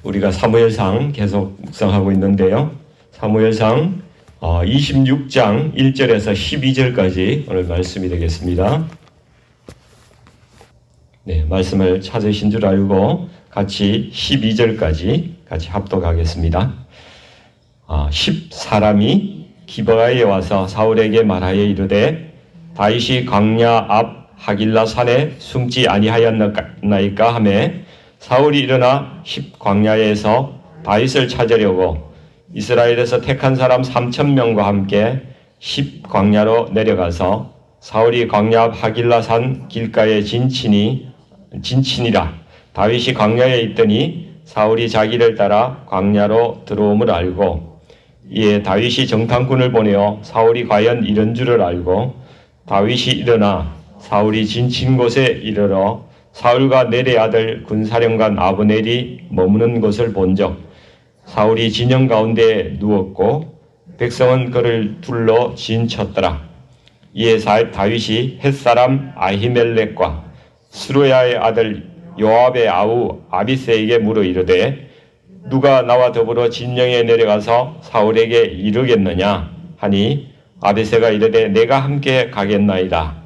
우리가 사무엘상 계속 묵상하고 있는데요. 사무엘상 26장 1절에서 12절까지 오늘 말씀이 되겠습니다. 말씀을 찾으신 줄 알고 같이 12절까지 같이 합독하겠습니다. 10사람이 기브아에 와서 사울에게 말하여 이르되 다윗이 광야 앞 하길라 산에 숨지 아니하였나이까 하매 사울이 일어나 10광야에서 다윗을 찾으려고 이스라엘에서 택한 사람 3,000명과 함께 10광야로 내려가서 사울이 광야 앞 하길라 산 길가에 진친이라. 다윗이 광야에 있더니 사울이 자기를 따라 광야로 들어옴을 알고 이에 다윗이 정탐꾼을 보내어 사울이 과연 이런 줄을 알고 다윗이 일어나 사울이 진친 곳에 이르러 사울과 넬의 아들 군사령관 아브넬이 머무는 곳을 본적 사울이 진영 가운데 누웠고 백성은 그를 둘러 진쳤더라. 이에 다윗이 햇사람 아히멜렉과 스루야의 아들 요압의 아우 아비새에게 물어 이르되 누가 나와 더불어 진영에 내려가서 사울에게 이르겠느냐 하니 아비새가 이르되 내가 함께 가겠나이다.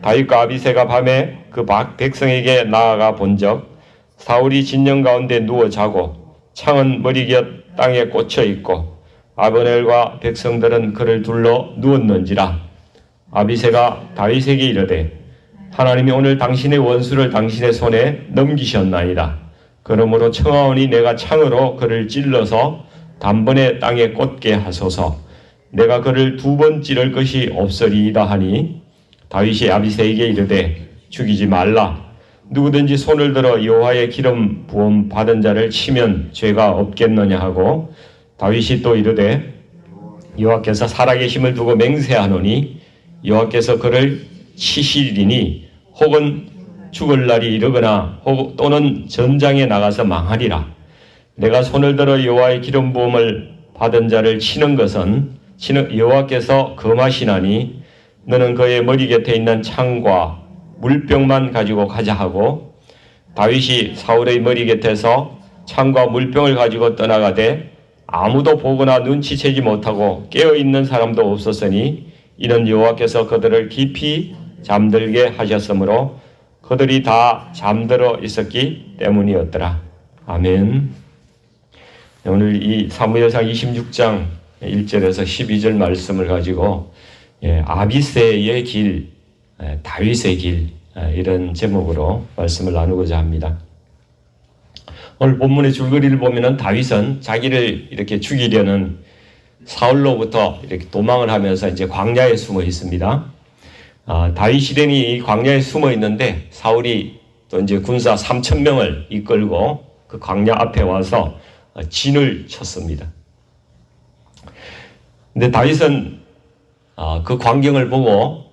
다윗과 아비새가 밤에 그 백성에게 나아가 본적 사울이 진영 가운데 누워 자고 창은 머리곁 땅에 꽂혀 있고 아브넬과 백성들은 그를 둘러 누웠는지라. 아비새가 다윗에게 이르되 하나님이 오늘 당신의 원수를 당신의 손에 넘기셨나이다. 그러므로 청하오니 내가 창으로 그를 찔러서 단번에 땅에 꽂게 하소서. 내가 그를 2번 찌를 것이 없으리이다 하니 다윗이 아비새에게 이르되 죽이지 말라. 누구든지 손을 들어 여호와의 기름 부음 받은 자를 치면 죄가 없겠느냐 하고 다윗이 또 이르되 여호와께서 살아계심을 두고 맹세하노니 여호와께서 그를 치시리니 혹은 죽을 날이 이르거나 또는 전장에 나가서 망하리라. 내가 손을 들어 여호와의 기름 부음을 받은 자를 치는 것은 여호와께서 금하시나니 너는 그의 머리 곁에 있는 창과 물병만 가지고 가자 하고 다윗이 사울의 머리 곁에서 창과 물병을 가지고 떠나가되 아무도 보거나 눈치채지 못하고 깨어있는 사람도 없었으니 이는 여호와께서 그들을 깊이 잠들게 하셨으므로 그들이 다 잠들어 있었기 때문이었더라. 아멘. 오늘 이 사무엘상 26장 1절에서 12절 말씀을 가지고 아비새의 길, 다윗의 길 이런 제목으로 말씀을 나누고자 합니다. 오늘 본문의 줄거리를 보면은 다윗은 자기를 이렇게 죽이려는 사울로부터 이렇게 도망을 하면서 이제 광야에 숨어 있습니다. 다윗이 되니 이 광야에 숨어 있는데 사울이 또 이제 군사 3,000명을 이끌고 그 광야 앞에 와서 진을 쳤습니다. 근데 다윗은 그 광경을 보고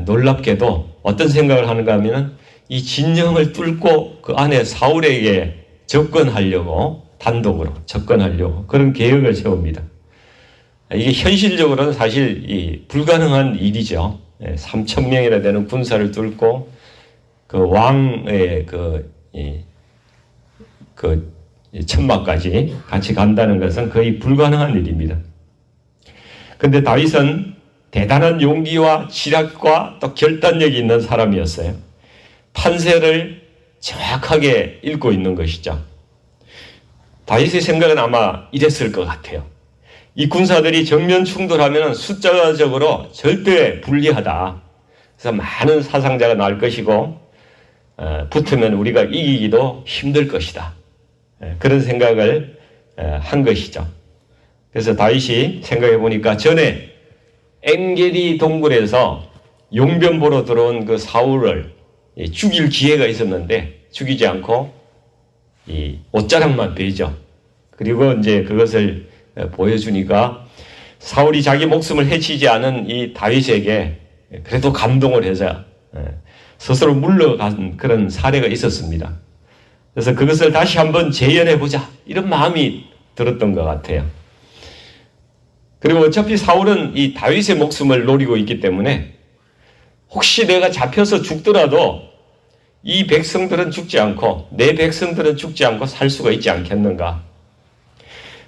놀랍게도 어떤 생각을 하는가 하면은 이 진영을 뚫고 그 안에 사울에게 접근하려고 단독으로 접근하려고 그런 계획을 세웁니다. 이게 현실적으로는 사실 불가능한 일이죠. 3,000명이나 되는 군사를 뚫고 그 왕의 그 천막까지 같이 간다는 것은 거의 불가능한 일입니다. 근데 다윗은 대단한 용기와 지략과 또 결단력이 있는 사람이었어요. 판세를 정확하게 읽고 있는 것이죠. 다윗의 생각은 아마 이랬을 것 같아요. 이 군사들이 정면 충돌하면 숫자적으로 절대 불리하다. 그래서 많은 사상자가 날 것이고 붙으면 우리가 이기기도 힘들 것이다. 그런 생각을 한 것이죠. 그래서 다윗이 생각해 보니까 전에 엔게디 동굴에서 용변 보러 들어온 그 사울을 죽일 기회가 있었는데 죽이지 않고 이 옷자락만 베죠. 그리고 이제 그것을 보여주니까 사울이 자기 목숨을 해치지 않은 이 다윗에게 그래도 감동을 해서 스스로 물러간 그런 사례가 있었습니다. 그래서 그것을 다시 한번 재현해보자 이런 마음이 들었던 것 같아요. 그리고 어차피 사울은 이 다윗의 목숨을 노리고 있기 때문에 혹시 내가 잡혀서 죽더라도 이 백성들은 죽지 않고 내 백성들은 죽지 않고 살 수가 있지 않겠는가?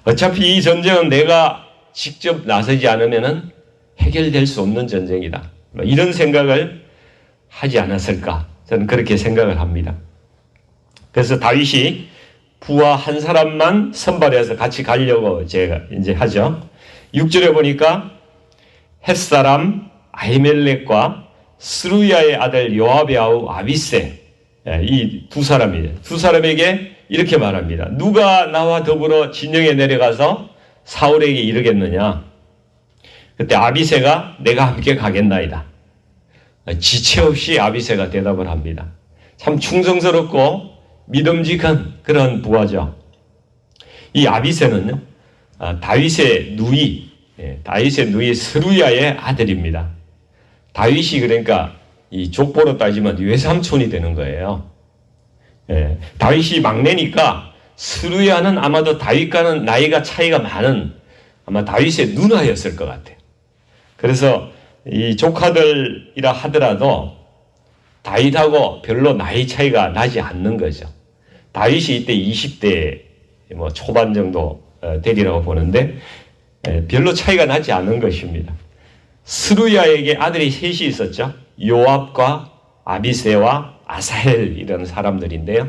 어차피 이 전쟁은 내가 직접 나서지 않으면 해결될 수 없는 전쟁이다. 이런 생각을 하지 않았을까? 저는 그렇게 생각을 합니다. 그래서 다윗이 부하 한 사람만 선발해서 같이 가려고 제가 이제 하죠. 6절에 보니까 햇사람 아히멜렉과 스루야의 아들 요압의 아우 아비세, 이 두 사람이에요. 두 사람에게 이렇게 말합니다. 누가 나와 더불어 진영에 내려가서 사울에게 이르겠느냐? 그때 아비세가 내가 함께 가겠나이다. 지체 없이 아비세가 대답을 합니다. 참 충성스럽고 믿음직한 그런 부하죠. 이 아비세는요, 다윗의 누이 스루야의 아들입니다. 다윗이 그러니까 이 족보로 따지면 외삼촌이 되는 거예요. 다윗이 막내니까 스루야는 아마도 다윗과는 나이가 차이가 많은 아마 다윗의 누나였을 것 같아요. 그래서 이 조카들이라 하더라도 다윗하고 별로 나이 차이가 나지 않는 거죠. 다윗이 이때 20대 초반 정도 되리라고 보는데 별로 차이가 나지 않은 것입니다. 스루야에게 아들이 셋이 있었죠. 요압과 아비세와 아사헬 이런 사람들인데요.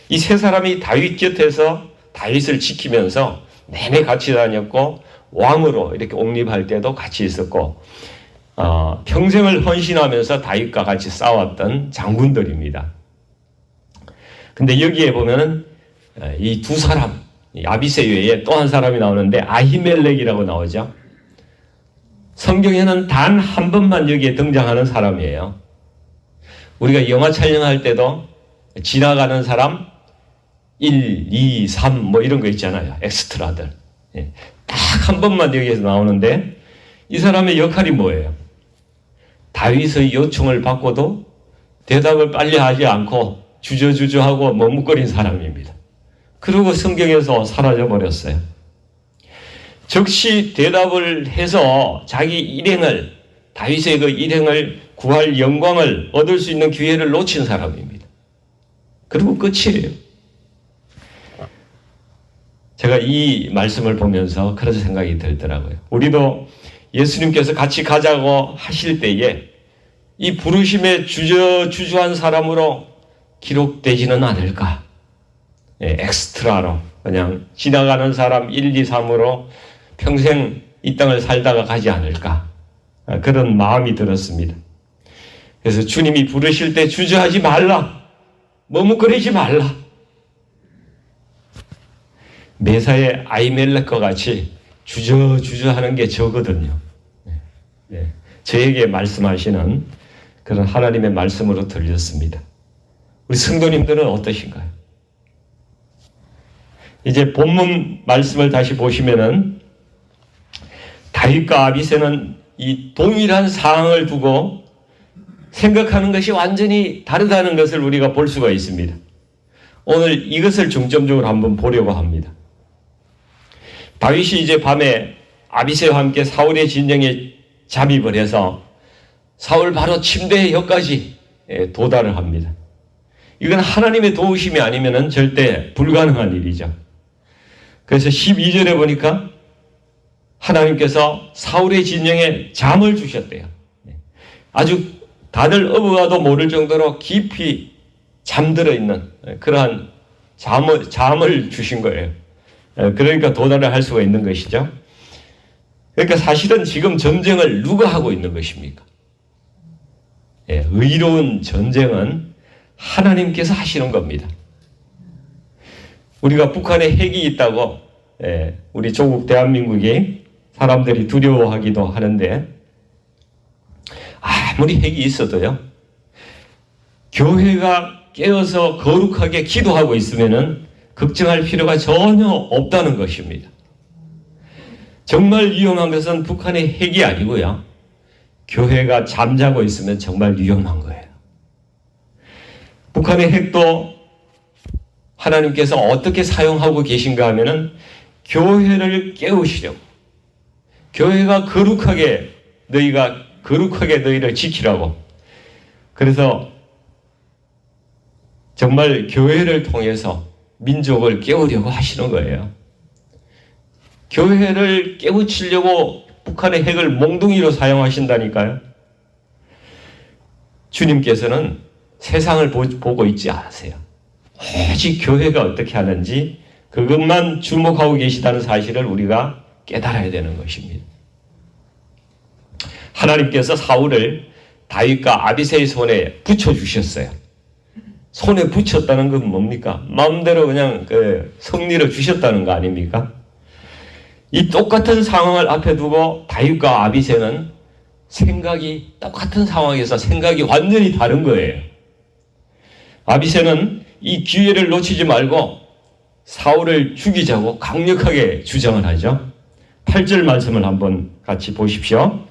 이 세 사람이 다윗 곁에서 다윗을 지키면서 내내 같이 다녔고 왕으로 이렇게 옹립할 때도 같이 있었고 평생을 헌신하면서 다윗과 같이 싸웠던 장군들입니다. 근데 여기에 보면은 이 두 사람, 아비세 외에 또 한 사람이 나오는데 아히멜렉이라고 나오죠. 성경에는 단 한 번만 여기에 등장하는 사람이에요. 우리가 영화 촬영할 때도 지나가는 사람 1, 2, 3 이런 거 있잖아요. 엑스트라들. 딱 한 번만 여기에서 나오는데 이 사람의 역할이 뭐예요? 다윗의 요청을 받고도 대답을 빨리 하지 않고 주저주저하고 머뭇거린 사람입니다. 그리고 성경에서 사라져버렸어요. 즉시 대답을 해서 자기 일행을, 다윗의 그 일행을 구할 영광을 얻을 수 있는 기회를 놓친 사람입니다. 그리고 끝이에요. 제가 이 말씀을 보면서 그런 생각이 들더라고요. 우리도 예수님께서 같이 가자고 하실 때에 이 부르심에 주저주저한 사람으로 기록되지는 않을까? 엑스트라로 그냥 지나가는 사람 1, 2, 3으로 평생 이 땅을 살다가 가지 않을까? 그런 마음이 들었습니다. 그래서 주님이 부르실 때 주저하지 말라. 머뭇거리지 말라. 메사의 아히멜렉과 같이 주저하는 게 저거든요. 저에게 말씀하시는 그런 하나님의 말씀으로 들렸습니다. 우리 성도님들은 어떠신가요? 이제 본문 말씀을 다시 보시면은 다윗과 아비새는 이 동일한 상황을 두고 생각하는 것이 완전히 다르다는 것을 우리가 볼 수가 있습니다. 오늘 이것을 중점적으로 한번 보려고 합니다. 다윗이 이제 밤에 아비새와 함께 사울의 진영에 잠입을 해서 사울 바로 침대의 혀까지 도달을 합니다. 이건 하나님의 도우심이 아니면 절대 불가능한 일이죠. 그래서 12절에 보니까 하나님께서 사울의 진영에 잠을 주셨대요. 아주 다들 어부가도 모를 정도로 깊이 잠들어 있는 그러한 잠을 주신 거예요. 그러니까 도달을 할 수가 있는 것이죠. 그러니까 사실은 지금 전쟁을 누가 하고 있는 것입니까? 의로운 전쟁은 하나님께서 하시는 겁니다. 우리가 북한에 핵이 있다고 우리 조국 대한민국이 사람들이 두려워하기도 하는데 아무리 핵이 있어도요. 교회가 깨어서 거룩하게 기도하고 있으면은 걱정할 필요가 전혀 없다는 것입니다. 정말 위험한 것은 북한의 핵이 아니고요. 교회가 잠자고 있으면 정말 위험한 거예요. 북한의 핵도 하나님께서 어떻게 사용하고 계신가 하면은 교회를 깨우시려고, 교회가 거룩하게 너희를 지키라고. 그래서 정말 교회를 통해서 민족을 깨우려고 하시는 거예요. 교회를 깨우치려고 북한의 핵을 몽둥이로 사용하신다니까요. 주님께서는 세상을 보고 있지 않으세요. 오직 교회가 어떻게 하는지 그것만 주목하고 계시다는 사실을 우리가 깨달아야 되는 것입니다. 하나님께서 사울을 다윗과 아비새의 손에 붙여주셨어요. 손에 붙였다는 건 뭡니까? 마음대로 그냥 성리를 주셨다는 거 아닙니까? 이 똑같은 상황을 앞에 두고 다윗과 아비새는 생각이 똑같은 상황에서 생각이 완전히 다른 거예요. 아비새는 이 기회를 놓치지 말고 사울을 죽이자고 강력하게 주장을 하죠. 8절 말씀을 한번 같이 보십시오.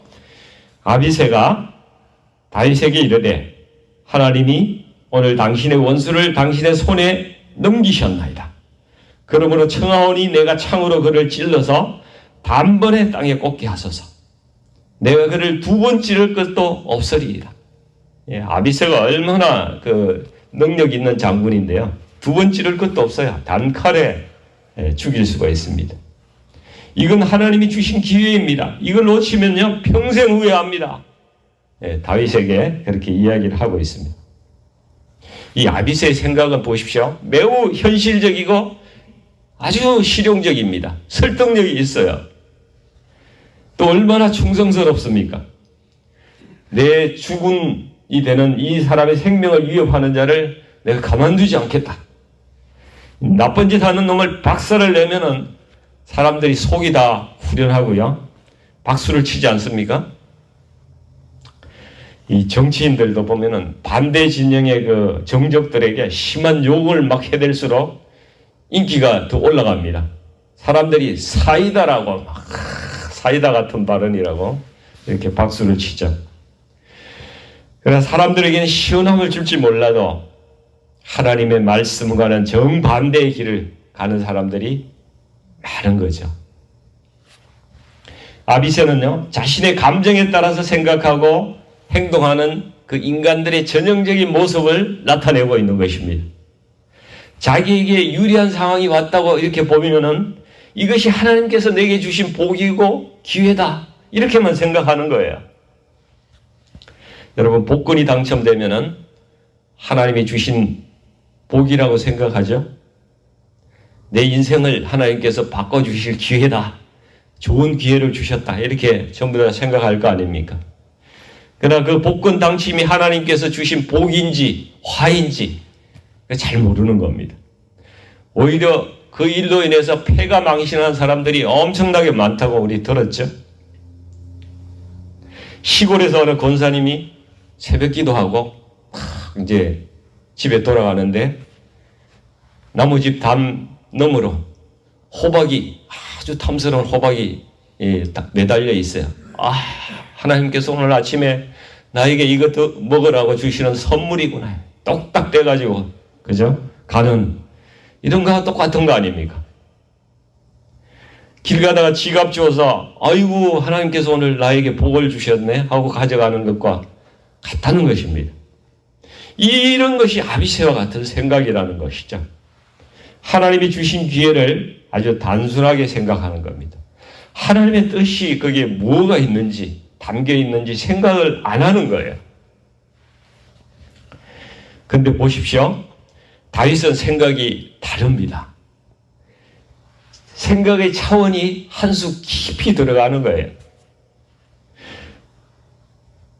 아비새가 다윗에게 이르되 하나님이 오늘 당신의 원수를 당신의 손에 넘기셨나이다. 그러므로 청하오니 내가 창으로 그를 찔러서 단번에 땅에 꽂게 하소서. 내가 그를 2번 찌를 것도 없으리이다. 예, 아비새가 얼마나 능력 있는 장군인데요. 2번 찌를 것도 없어요. 단칼에 죽일 수가 있습니다. 이건 하나님이 주신 기회입니다. 이걸 놓치면요 평생 후회합니다. 예, 다윗에게 그렇게 이야기를 하고 있습니다. 이 아비새의 생각은 보십시오. 매우 현실적이고 아주 실용적입니다. 설득력이 있어요. 또 얼마나 충성스럽습니까? 내 죽음이 되는 이 사람의 생명을 위협하는 자를 내가 가만두지 않겠다. 나쁜 짓 하는 놈을 박살을 내면은 사람들이 속이 다 후련하고요. 박수를 치지 않습니까? 이 정치인들도 보면은 반대 진영의 정적들에게 심한 욕을 막 해댈수록 인기가 더 올라갑니다. 사람들이 사이다라고 막 사이다 같은 발언이라고 이렇게 박수를 치죠. 그래서 사람들에게는 시원함을 줄지 몰라도 하나님의 말씀과는 정반대의 길을 가는 사람들이 많은 거죠. 아비새는요, 자신의 감정에 따라서 생각하고 행동하는 그 인간들의 전형적인 모습을 나타내고 있는 것입니다. 자기에게 유리한 상황이 왔다고 이렇게 보면은 이것이 하나님께서 내게 주신 복이고 기회다. 이렇게만 생각하는 거예요. 여러분, 복권이 당첨되면은 하나님이 주신 복이라고 생각하죠? 내 인생을 하나님께서 바꿔주실 기회다. 좋은 기회를 주셨다. 이렇게 전부 다 생각할 거 아닙니까? 그러나 그 복권 당첨이 하나님께서 주신 복인지 화인지 잘 모르는 겁니다. 오히려 그 일로 인해서 폐가 망신한 사람들이 엄청나게 많다고 우리 들었죠. 시골에서 어느 권사님이 새벽 기도하고 이제 집에 돌아가는데 나무집 담 너머로 호박이 아주 탐스러운 호박이 딱 매달려 있어요. 하나님께서 오늘 아침에 나에게 이것도 먹으라고 주시는 선물이구나. 똑딱 떼가지고 그죠? 가는 이런 거와 똑같은 거 아닙니까? 길 가다가 지갑 주워서 아이고 하나님께서 오늘 나에게 복을 주셨네 하고 가져가는 것과 같다는 것입니다. 이런 것이 아비새와 같은 생각이라는 것이죠. 하나님이 주신 기회를 아주 단순하게 생각하는 겁니다. 하나님의 뜻이 거기에 뭐가 있는지 담겨 있는지 생각을 안 하는 거예요. 근데 보십시오. 다윗은 생각이 다릅니다. 생각의 차원이 한 수 깊이 들어가는 거예요.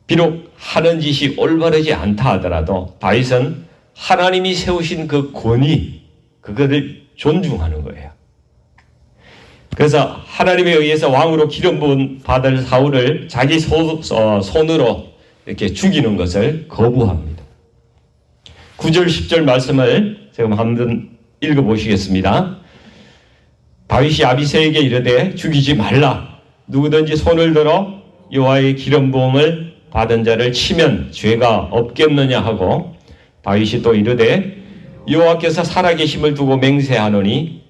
비록 하는 짓이 올바르지 않다 하더라도 다윗은 하나님이 세우신 그 권위, 그거를 존중하는 거예요. 그래서 하나님에 의해서 왕으로 기름 부은 받을 사울을 자기 손으로 이렇게 죽이는 것을 거부합니다. 9절 10절 말씀을 제가 한번 읽어보시겠습니다. 다윗이 아비새에게 이르되 죽이지 말라. 누구든지 손을 들어 여호와의 기름 부음을 받은 자를 치면 죄가 없겠느냐 하고 다윗이 또 이르되 여호와께서 살아계심을 두고 맹세하노니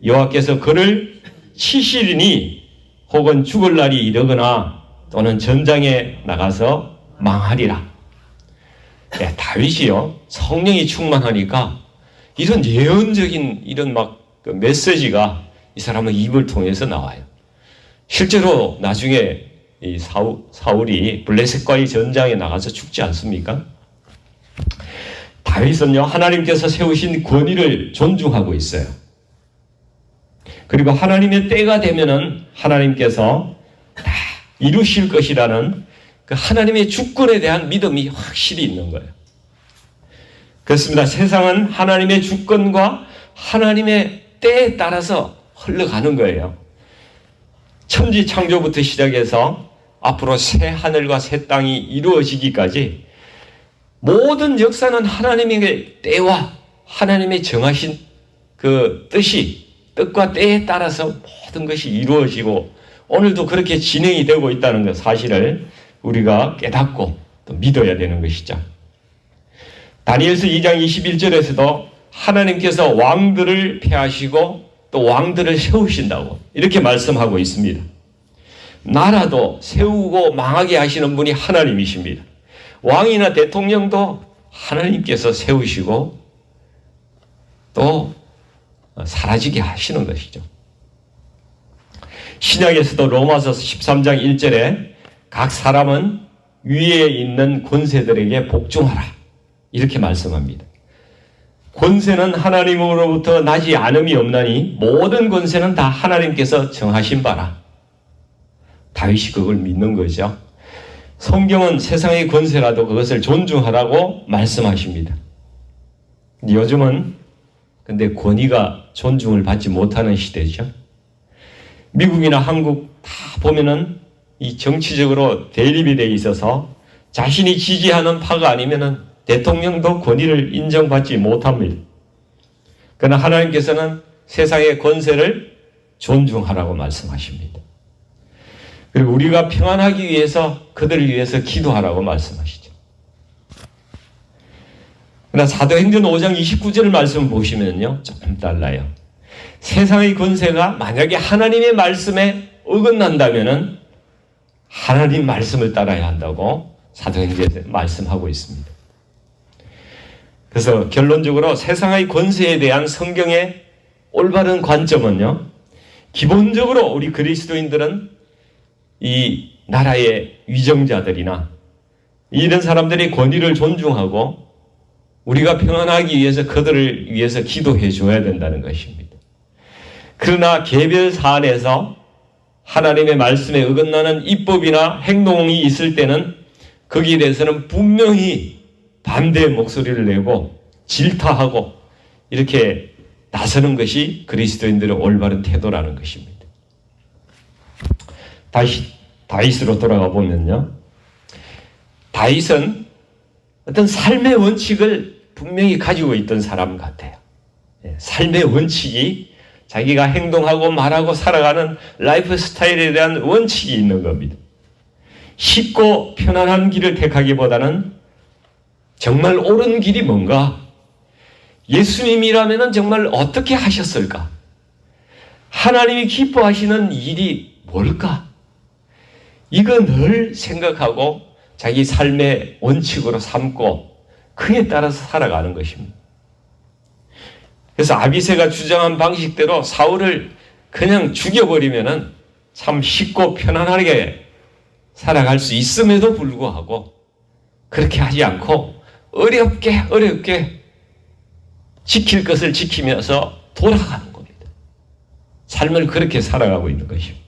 여호와께서 그를 치시리니 혹은 죽을 날이 이르거나 또는 전장에 나가서 망하리라. 다윗이요, 성령이 충만하니까 이런 예언적인 이런 그 메시지가 이 사람의 입을 통해서 나와요. 실제로 나중에 이 사울이 블레셋과의 전장에 나가서 죽지 않습니까? 다윗은요, 하나님께서 세우신 권위를 존중하고 있어요. 그리고 하나님의 때가 되면은 하나님께서 다 이루실 것이라는 그 하나님의 주권에 대한 믿음이 확실히 있는 거예요. 그렇습니다. 세상은 하나님의 주권과 하나님의 때에 따라서 흘러가는 거예요. 천지 창조부터 시작해서 앞으로 새 하늘과 새 땅이 이루어지기까지 모든 역사는 하나님의 때와 하나님의 정하신 그 뜻과 때에 따라서 모든 것이 이루어지고 오늘도 그렇게 진행이 되고 있다는 것 사실을 우리가 깨닫고 또 믿어야 되는 것이죠. 다니엘서 2장 21절에서도 하나님께서 왕들을 폐하시고 또 왕들을 세우신다고 이렇게 말씀하고 있습니다. 나라도 세우고 망하게 하시는 분이 하나님이십니다. 왕이나 대통령도 하나님께서 세우시고 또 사라지게 하시는 것이죠. 신약에서도 로마서 13장 1절에 각 사람은 위에 있는 권세들에게 복종하라 이렇게 말씀합니다. 권세는 하나님으로부터 나지 않음이 없나니 모든 권세는 다 하나님께서 정하신 바라. 다윗이 그걸 믿는 거죠. 성경은 세상의 권세라도 그것을 존중하라고 말씀하십니다. 요즘은 근데 권위가 존중을 받지 못하는 시대죠. 미국이나 한국 다 보면은 이 정치적으로 대립이 돼 있어서 자신이 지지하는 파가 아니면은 대통령도 권위를 인정받지 못합니다. 그러나 하나님께서는 세상의 권세를 존중하라고 말씀하십니다. 그리고 우리가 평안하기 위해서 그들을 위해서 기도하라고 말씀하시죠. 그러나 사도행전 5장 29절 말씀을 보시면요, 조금 달라요. 세상의 권세가 만약에 하나님의 말씀에 어긋난다면은 하나님 말씀을 따라야 한다고 사도행전에 말씀하고 있습니다. 그래서 결론적으로 세상의 권세에 대한 성경의 올바른 관점은요, 기본적으로 우리 그리스도인들은 이 나라의 위정자들이나 이런 사람들의 권위를 존중하고 우리가 평안하기 위해서 그들을 위해서 기도해 줘야 된다는 것입니다. 그러나 개별 사안에서 하나님의 말씀에 어긋나는 입법이나 행동이 있을 때는 거기에 대해서는 분명히 반대의 목소리를 내고 질타하고 이렇게 나서는 것이 그리스도인들의 올바른 태도라는 것입니다. 다윗으로 돌아가 보면요, 다윗은 어떤 삶의 원칙을 분명히 가지고 있던 사람 같아요. 삶의 원칙이 자기가 행동하고 말하고 살아가는 라이프 스타일에 대한 원칙이 있는 겁니다. 쉽고 편안한 길을 택하기보다는 정말 옳은 길이 뭔가? 예수님이라면 정말 어떻게 하셨을까? 하나님이 기뻐하시는 일이 뭘까? 이거 늘 생각하고 자기 삶의 원칙으로 삼고 그에 따라서 살아가는 것입니다. 그래서 아비새가 주장한 방식대로 사울을 그냥 죽여버리면은 참 쉽고 편안하게 살아갈 수 있음에도 불구하고 그렇게 하지 않고 어렵게 지킬 것을 지키면서 돌아가는 겁니다. 삶을 그렇게 살아가고 있는 것입니다.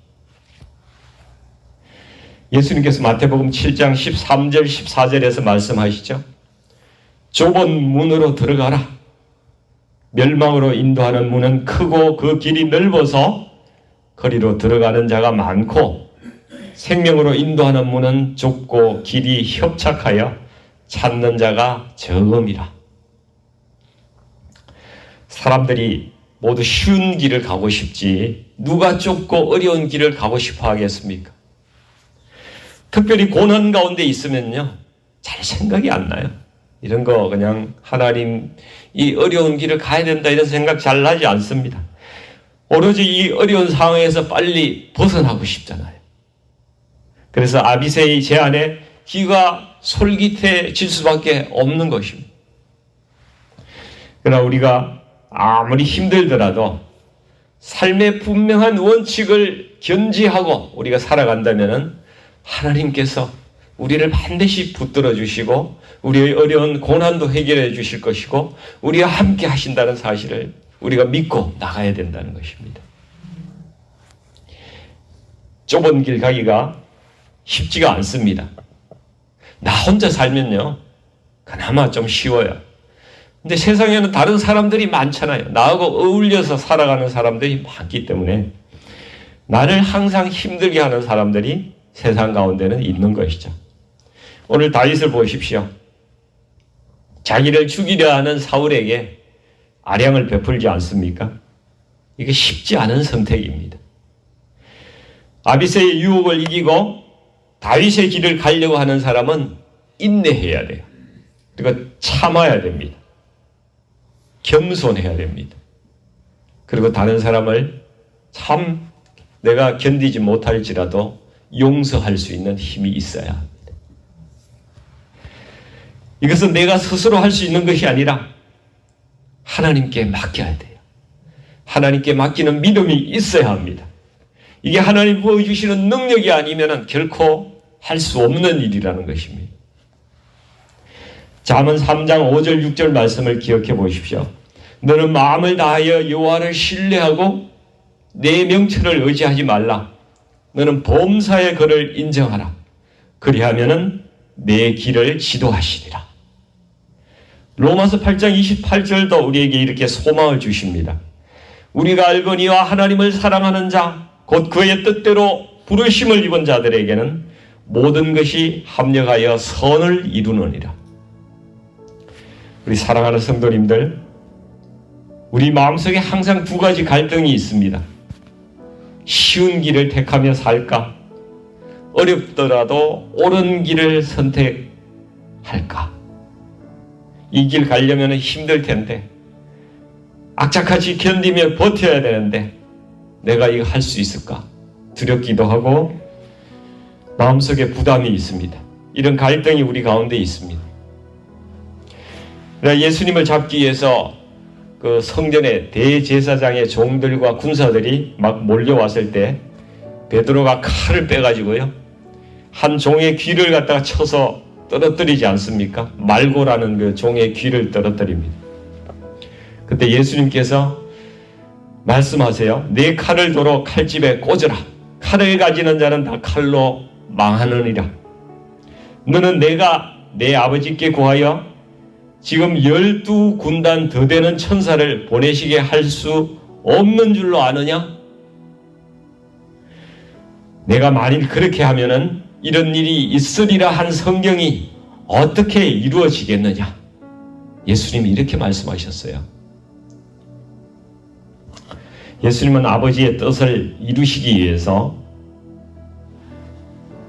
예수님께서 마태복음 7장 13절 14절에서 말씀하시죠. 좁은 문으로 들어가라. 멸망으로 인도하는 문은 크고 그 길이 넓어서 거리로 들어가는 자가 많고 생명으로 인도하는 문은 좁고 길이 협착하여 찾는 자가 적음이라. 사람들이 모두 쉬운 길을 가고 싶지 누가 좁고 어려운 길을 가고 싶어 하겠습니까? 특별히 고난 가운데 있으면요, 잘 생각이 안 나요. 이런 거 그냥 하나님 이 어려운 길을 가야 된다 이런 생각 잘 나지 않습니다. 오로지 이 어려운 상황에서 빨리 벗어나고 싶잖아요. 그래서 아비새의 제안에 귀가 솔깃해질 수밖에 없는 것입니다. 그러나 우리가 아무리 힘들더라도 삶의 분명한 원칙을 견지하고 우리가 살아간다면 하나님께서 우리를 반드시 붙들어 주시고 우리의 어려운 고난도 해결해 주실 것이고 우리와 함께 하신다는 사실을 우리가 믿고 나가야 된다는 것입니다. 좁은 길 가기가 쉽지가 않습니다. 나 혼자 살면요, 그나마 좀 쉬워요. 근데 세상에는 다른 사람들이 많잖아요. 나하고 어울려서 살아가는 사람들이 많기 때문에 나를 항상 힘들게 하는 사람들이 세상 가운데는 있는 것이죠. 오늘 다윗을 보십시오. 자기를 죽이려 하는 사울에게 아량을 베풀지 않습니까? 이게 쉽지 않은 선택입니다. 아비새의 유혹을 이기고 다윗의 길을 가려고 하는 사람은 인내해야 돼요. 그리고 참아야 됩니다. 겸손해야 됩니다. 그리고 다른 사람을 참 내가 견디지 못할지라도 용서할 수 있는 힘이 있어야 합니다. 이것은 내가 스스로 할 수 있는 것이 아니라 하나님께 맡겨야 돼요. 하나님께 맡기는 믿음이 있어야 합니다. 이게 하나님 보여주시는 능력이 아니면 결코 할 수 없는 일이라는 것입니다. 잠언 3장 5절 6절 말씀을 기억해 보십시오. 너는 마음을 다하여 여호와를 신뢰하고 내 명철을 의지하지 말라. 너는 범사의 그를 인정하라. 그리하면은 내 길을 지도하시리라. 로마서 8장 28절도 우리에게 이렇게 소망을 주십니다. 우리가 알거니와 하나님을 사랑하는 자 곧 그의 뜻대로 부르심을 입은 자들에게는 모든 것이 합력하여 선을 이루느니라. 우리 사랑하는 성도님들, 우리 마음속에 항상 두 가지 갈등이 있습니다. 쉬운 길을 택하며 살까? 어렵더라도 옳은 길을 선택할까? 이 길 가려면 힘들 텐데, 악착같이 견디며 버텨야 되는데 내가 이거 할 수 있을까? 두렵기도 하고 마음속에 부담이 있습니다. 이런 갈등이 우리 가운데 있습니다. 예수님을 잡기 위해서 그 성전에 대제사장의 종들과 군사들이 막 몰려왔을 때 베드로가 칼을 빼가지고요, 한 종의 귀를 갖다가 쳐서 떨어뜨리지 않습니까? 말고라는 그 종의 귀를 떨어뜨립니다. 그때 예수님께서 말씀하세요. 네 칼을 도로 칼집에 꽂으라. 칼을 가지는 자는 다 칼로 망하느니라. 너는 내가 내 아버지께 구하여 지금 12군단 더 되는 천사를 보내시게 할 수 없는 줄로 아느냐? 내가 만일 그렇게 하면은 이런 일이 있으리라 한 성경이 어떻게 이루어지겠느냐? 예수님이 이렇게 말씀하셨어요. 예수님은 아버지의 뜻을 이루시기 위해서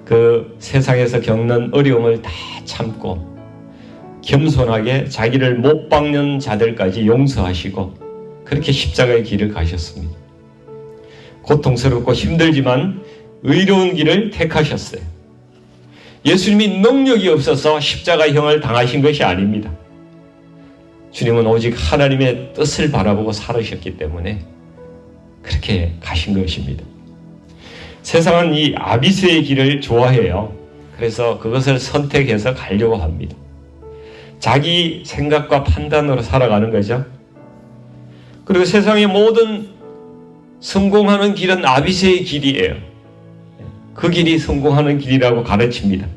그 세상에서 겪는 어려움을 다 참고 겸손하게 자기를 못 박는 자들까지 용서하시고 그렇게 십자가의 길을 가셨습니다. 고통스럽고 힘들지만 의로운 길을 택하셨어요. 예수님이 능력이 없어서 십자가형을 당하신 것이 아닙니다. 주님은 오직 하나님의 뜻을 바라보고 살으셨기 때문에 그렇게 가신 것입니다. 세상은 이 아비스의 길을 좋아해요. 그래서 그것을 선택해서 가려고 합니다. 자기 생각과 판단으로 살아가는 거죠. 그리고 세상의 모든 성공하는 길은 아비스의 길이에요. 그 길이 성공하는 길이라고 가르칩니다.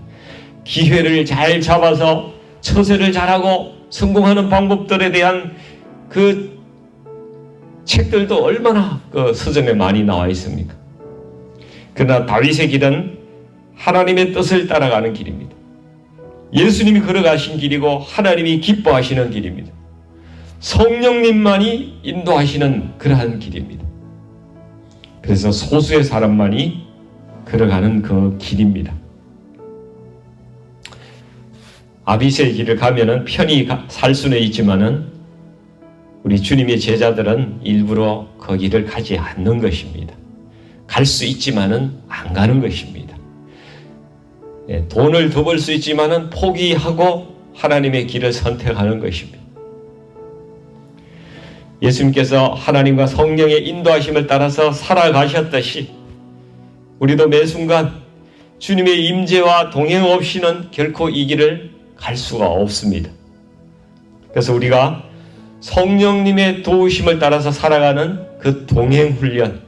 기회를 잘 잡아서 처세를 잘하고 성공하는 방법들에 대한 그 책들도 얼마나 그 서점에 많이 나와 있습니까? 그러나 다윗의 길은 하나님의 뜻을 따라가는 길입니다. 예수님이 걸어가신 길이고 하나님이 기뻐하시는 길입니다. 성령님만이 인도하시는 그러한 길입니다. 그래서 소수의 사람만이 걸어가는 그 길입니다. 아비새의 길을 가면은 편히 살 수는 있지만은 우리 주님의 제자들은 일부러 그 길을 가지 않는 것입니다. 갈 수 있지만은 안 가는 것입니다. 돈을 더 벌 수 있지만은 포기하고 하나님의 길을 선택하는 것입니다. 예수님께서 하나님과 성령의 인도하심을 따라서 살아가셨듯이 우리도 매 순간 주님의 임재와 동행 없이는 결코 이 길을 갈 수가 없습니다. 그래서 우리가 성령님의 도우심을 따라서 살아가는 그 동행 훈련,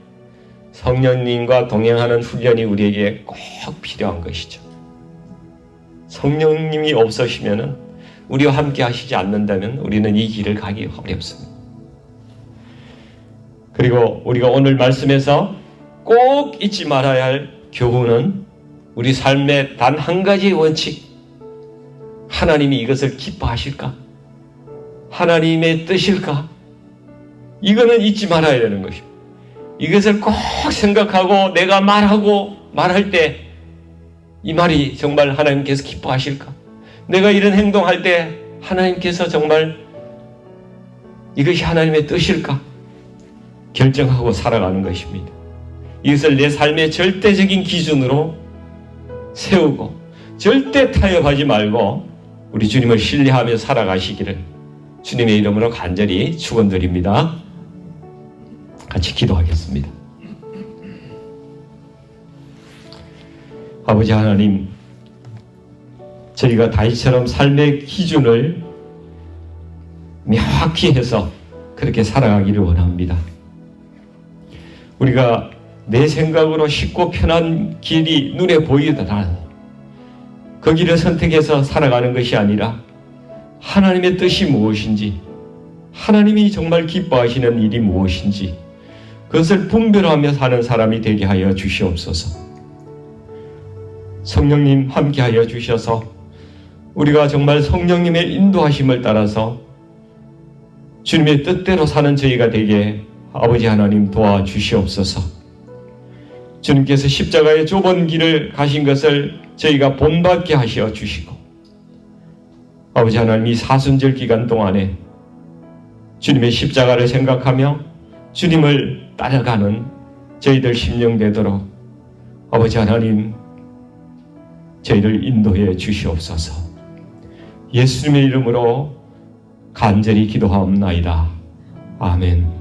성령님과 동행하는 훈련이 우리에게 꼭 필요한 것이죠. 성령님이 없으시면, 우리와 함께 하시지 않는다면 우리는 이 길을 가기 어렵습니다. 그리고 우리가 오늘 말씀에서 꼭 잊지 말아야 할 교훈은 우리 삶의 단 한 가지의 원칙, 하나님이 이것을 기뻐하실까? 하나님의 뜻일까? 이거는 잊지 말아야 되는 것입니다. 이것을 꼭 생각하고 내가 말할 때 이 말이 정말 하나님께서 기뻐하실까? 내가 이런 행동할 때 하나님께서 정말 이것이 하나님의 뜻일까? 결정하고 살아가는 것입니다. 이것을 내 삶의 절대적인 기준으로 세우고 절대 타협하지 말고 우리 주님을 신뢰하며 살아가시기를 주님의 이름으로 간절히 축원드립니다. 같이 기도하겠습니다. 아버지 하나님, 저희가 다윗처럼 삶의 기준을 명확히 해서 그렇게 살아가기를 원합니다. 우리가 내 생각으로 쉽고 편한 길이 눈에 보이더라도 그 길을 선택해서 살아가는 것이 아니라 하나님의 뜻이 무엇인지, 하나님이 정말 기뻐하시는 일이 무엇인지 그것을 분별하며 사는 사람이 되게 하여 주시옵소서. 성령님 함께하여 주셔서 우리가 정말 성령님의 인도하심을 따라서 주님의 뜻대로 사는 저희가 되게 아버지 하나님 도와주시옵소서. 주님께서 십자가의 좁은 길을 가신 것을 저희가 본받게 하셔 주시고, 아버지 하나님 이 사순절 기간 동안에 주님의 십자가를 생각하며 주님을 따라가는 저희들 심령 되도록 아버지 하나님 저희를 인도해 주시옵소서. 예수님의 이름으로 간절히 기도하옵나이다. 아멘.